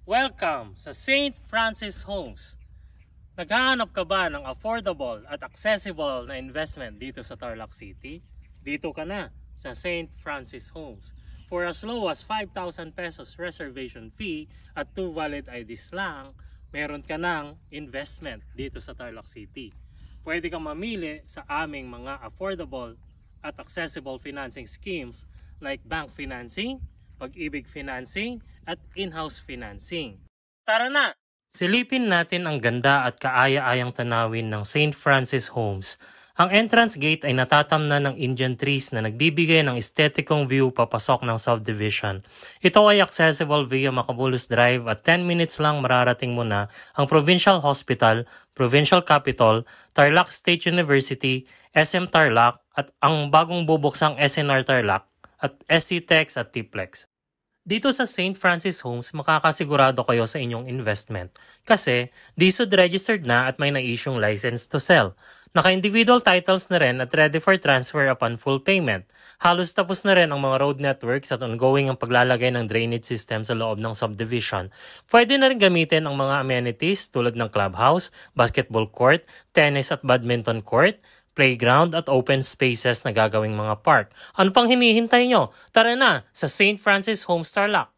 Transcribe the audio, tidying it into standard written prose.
Welcome sa St. Francis Homes. Naghahanap ka ba ng affordable at accessible na investment dito sa Tarlac City? Dito ka na sa St. Francis Homes. For as low as 5,000 pesos reservation fee at 2 valid IDs lang, meron ka ng investment dito sa Tarlac City. Pwede kang mamili sa aming mga affordable at accessible financing schemes like bank financing, pag-ibig financing, at in-house financing. Tara na! Silipin natin ang ganda at kaaya-ayang tanawin ng St. Francis Homes. Ang entrance gate ay natatamnan ng Indian trees na nagbibigay ng estetikong view papasok ng subdivision. Ito ay accessible via Macabulos Drive at 10 minutes lang mararating mo na ang Provincial Hospital, Provincial Capitol, Tarlac State University, SM Tarlac at ang bagong bubuksang SNR Tarlac at SCTEX at TPLEX. Dito sa St. Francis Homes, makakasigurado kayo sa inyong investment kasi DSUD registered na at may na-issuing license to sell. Naka-individual titles na rin at ready for transfer upon full payment. Halos tapos na rin ang mga road networks at ongoing ang paglalagay ng drainage system sa loob ng subdivision. Pwede na rin gamitin ang mga amenities tulad ng clubhouse, basketball court, tennis at badminton court, playground at open spaces na gagawing mga park. Ano pang hinihintay nyo? Tara na sa St. Francis Homes Tarlac.